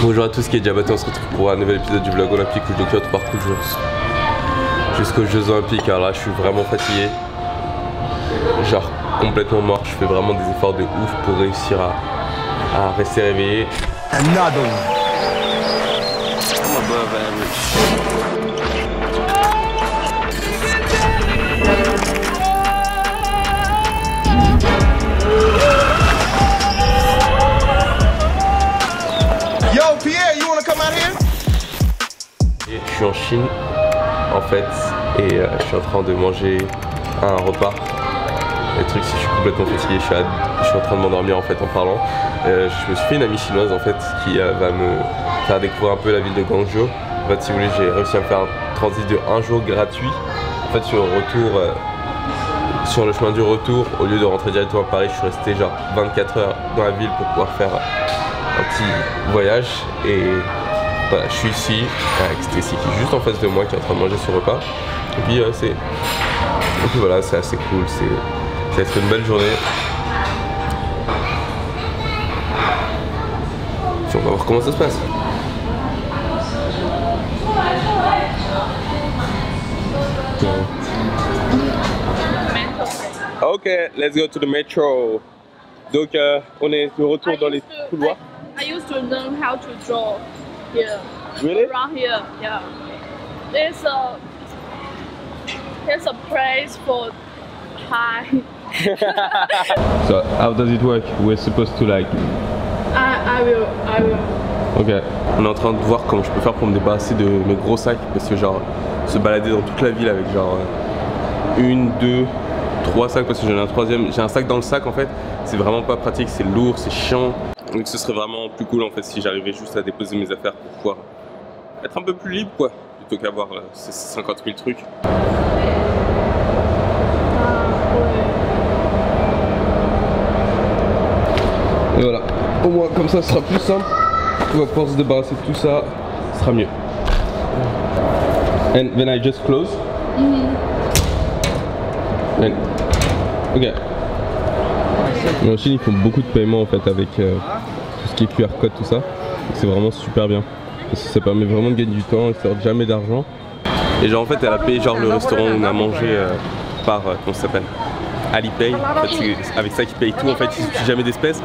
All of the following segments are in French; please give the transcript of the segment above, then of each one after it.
Bonjour à tous, qui est Diabaté, on se retrouve pour un nouvel épisode du vlog olympique où je documente tout parcours jusqu'aux Jeux olympiques. Alors là je suis vraiment fatigué, genre complètement mort, je fais vraiment des efforts de ouf pour réussir à rester réveillé. Another one. I'm above average. Je suis en Chine en fait et je suis en train de manger un repas. Le truc c'est que je suis complètement fatigué, je suis en train de m'endormir en fait en parlant. Je me suis fait une amie chinoise en fait qui va me faire découvrir un peu la ville de Guangzhou. En fait si vous voulez j'ai réussi à me faire un transit de 1 jour gratuit. En fait sur le retour, sur le chemin du retour, au lieu de rentrer directement à Paris, je suis resté genre 24 heures dans la ville pour pouvoir faire un petit voyage et voilà, je suis ici avec Stacy qui est juste en face de moi qui est en train de manger son repas. Et puis voilà, c'est assez cool, ça va être une belle journée. Puis on va voir comment ça se passe. Ok, let's go to the metro. Donc on est de retour dans les couloirs. I used to learn how to draw here. Really? Around here, yeah. There's a place for Thai. So how does it work? We're supposed to like. I will. Ok. On est en train de voir comment je peux faire pour me débarrasser de mes gros sacs parce que genre se balader dans toute la ville avec genre 1, 2, 3 sacs parce que j'en ai un troisième. J'ai un sac dans le sac en fait. C'est vraiment pas pratique, c'est lourd, c'est chiant. Donc ce serait vraiment plus cool en fait si j'arrivais juste à déposer mes affaires pour pouvoir être un peu plus libre quoi, plutôt qu'avoir ces 50 000 trucs. Et voilà, au moins comme ça ce sera plus simple, on va pouvoir se débarrasser de tout ça, ce sera mieux. And then I just close. And... Ok. Mais en Chine ils font beaucoup de paiements en fait avec tout ce qui est QR code, tout ça. C'est vraiment super bien. Parce que ça permet vraiment de gagner du temps et ça ne jamais d'argent. Et genre en fait elle a payé genre le restaurant où on a mangé par, comment ça s'appelle, Alipay. En fait c'est avec ça qu'ils payent tout, en fait ils n'utilisent jamais d'espèces.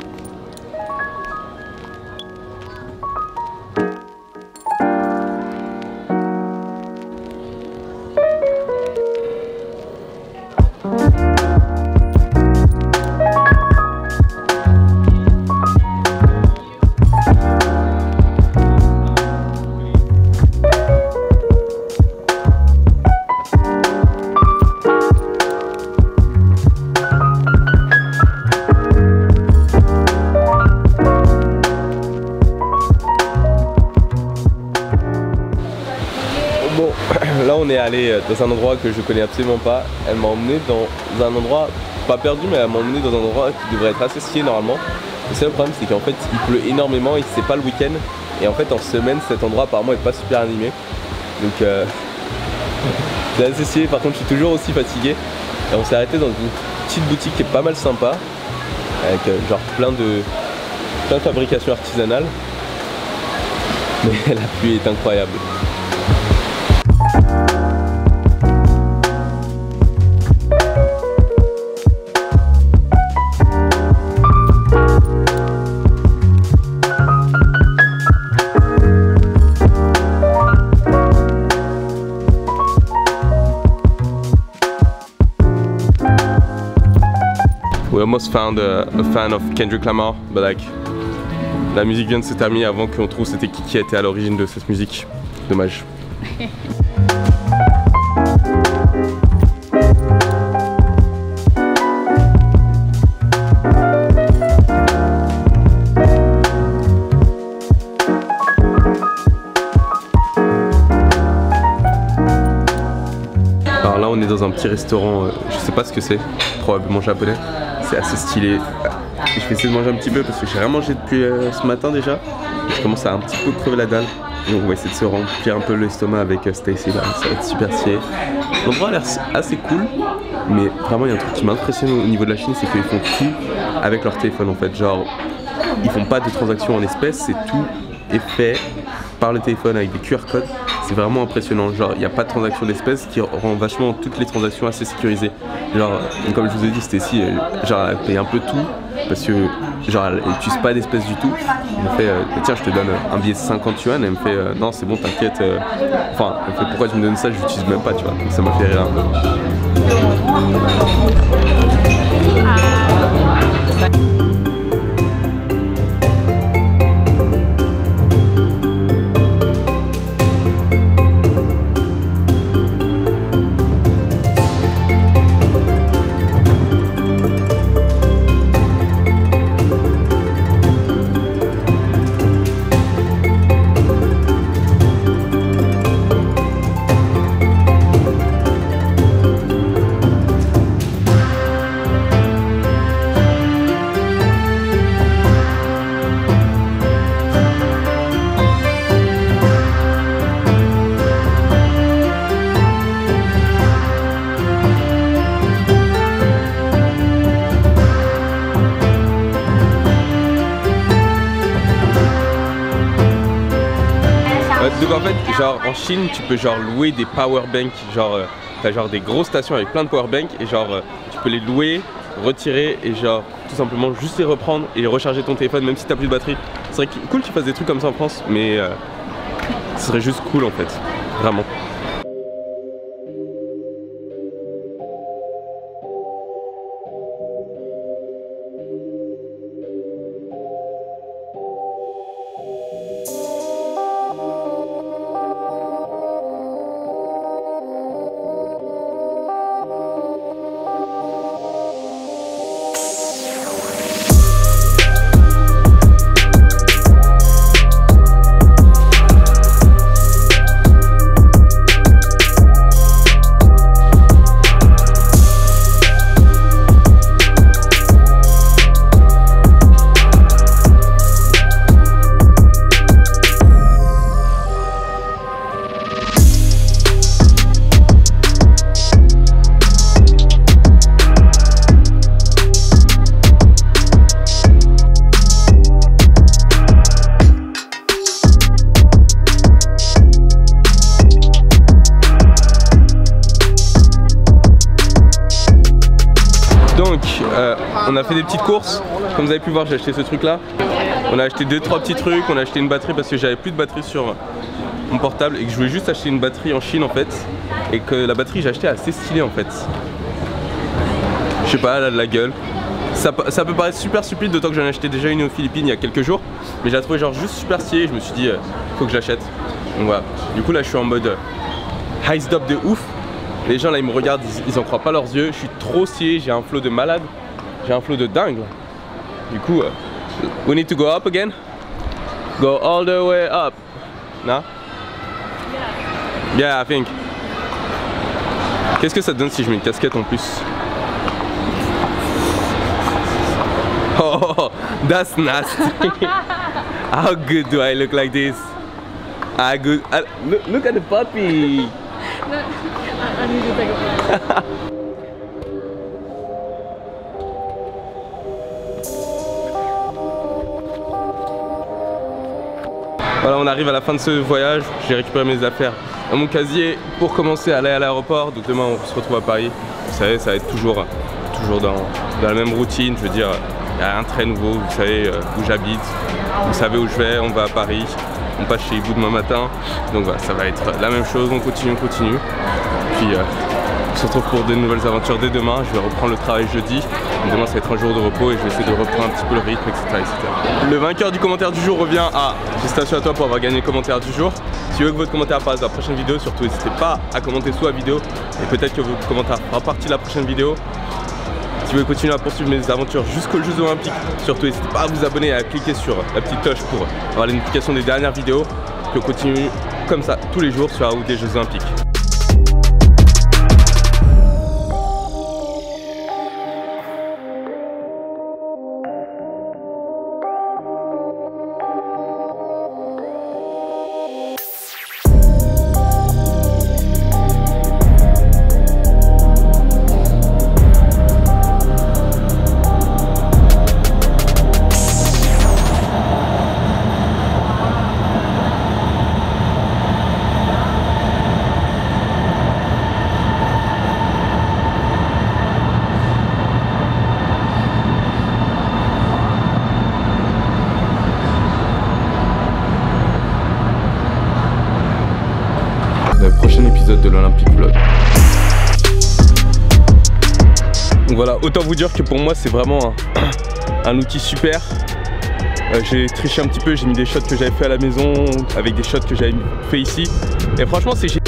Bon, là on est allé dans un endroit que je connais absolument pas. Elle m'a emmené dans un endroit, pas perdu, mais elle m'a emmené dans un endroit qui devrait être assez stylé normalement. Le seul problème c'est qu'en fait il pleut énormément et c'est pas le week-end. Et en fait en semaine cet endroit apparemment est pas super animé. Donc c'est assez stylé, par contre je suis toujours aussi fatigué. Et on s'est arrêté dans une petite boutique qui est pas mal sympa. Avec genre plein de fabrications artisanales. Mais la pluie est incroyable. We almost found a fan of Kendrick Lamar, but like la musique vient de se terminer avant qu'on trouve c'était qui était à l'origine de cette musique. Dommage. Alors là on est dans un petit restaurant, je sais pas ce que c'est, probablement japonais. C'est assez stylé. Je vais essayer de manger un petit peu parce que j'ai rien mangé depuis ce matin déjà. Et je commence à un petit peu crever la dalle. Donc on va essayer de se remplir un peu l'estomac avec Stacy là, ça va être super stylé. L'endroit a l'air assez cool, mais vraiment il y a un truc qui m'impressionne au niveau de la Chine, c'est qu'ils font tout avec leur téléphone en fait. Genre, ils font pas de transactions en espèces, c'est tout est fait par le téléphone avec des QR codes. C'est vraiment impressionnant, genre il n'y a pas de transaction d'espèces, qui rend vachement toutes les transactions assez sécurisées. Genre comme je vous ai dit, Stacy, genre elle paye un peu tout parce que genre elle n'utilise pas d'espèces du tout. Elle me fait tiens, je te donne un billet de 50 yuan, elle me fait non c'est bon t'inquiète, enfin elle me fait pourquoi tu me donnes ça, je l'utilise même pas, tu vois, donc ça m'a fait rire un peu. Donc en fait, genre en Chine, tu peux genre louer des power banks, genre t'as genre des grosses stations avec plein de power banks et genre tu peux les louer, retirer et genre tout simplement juste les reprendre et recharger ton téléphone même si t'as plus de batterie. Ce serait cool que tu fasses des trucs comme ça en France, mais ce serait juste cool en fait, vraiment. On a fait des petites courses, comme vous avez pu voir j'ai acheté ce truc là. On a acheté 2-3 petits trucs, on a acheté une batterie parce que j'avais plus de batterie sur mon portable et que je voulais juste acheter une batterie en Chine en fait. Et que la batterie j'ai acheté assez stylée en fait. Je sais pas, elle a de la gueule. Ça peut paraître super stupide d'autant que j'en ai acheté déjà une aux Philippines il y a quelques jours. Mais j'ai trouvé genre juste super stylée, je me suis dit faut que je l'achète. Donc voilà, du coup là je suis en mode high stop de ouf. Les gens là ils me regardent, ils en croient pas leurs yeux. Je suis trop stylé, j'ai un flow de malade. J'ai un flow de dingue là. Du coup, we need to go up again. Go all the way up. No? Yeah, I think. Qu'est-ce que ça te donne si je mets une casquette en plus? Oh, that's nasty. How good do I look like this? Good. Look at the puppy. I need to take a photo. Voilà, on arrive à la fin de ce voyage, j'ai récupéré mes affaires dans mon casier pour commencer à aller à l'aéroport. Donc demain on se retrouve à Paris. Vous savez, ça va être toujours dans la même routine. Je veux dire, il y a un très nouveau, vous savez où j'habite, vous savez où je vais, on va à Paris, on passe chez Ibou demain matin. Donc voilà, ça va être la même chose, on continue. Puis on se retrouve pour de nouvelles aventures dès demain. Je vais reprendre le travail jeudi. Demain ça va être un jour de repos et je vais essayer de reprendre un petit peu le rythme, etc. Le vainqueur du commentaire du jour revient à... Félicitations à toi pour avoir gagné le commentaire du jour. Si vous voulez que votre commentaire apparaisse dans la prochaine vidéo, surtout n'hésitez pas à commenter sous la vidéo. Et peut-être que votre commentaire fera partie de la prochaine vidéo. Si vous voulez continuer à poursuivre mes aventures jusqu'aux Jeux Olympiques, surtout n'hésitez pas à vous abonner et à cliquer sur la petite cloche pour avoir les notifications des dernières vidéos. Puis on continue comme ça tous les jours sur la route des Jeux Olympiques. épisode de l'Olympic Vlog. Donc voilà, autant vous dire que pour moi c'est vraiment un outil super. J'ai triché un petit peu, j'ai mis des shots que j'avais fait à la maison avec des shots que j'avais fait ici. Et franchement c'est génial.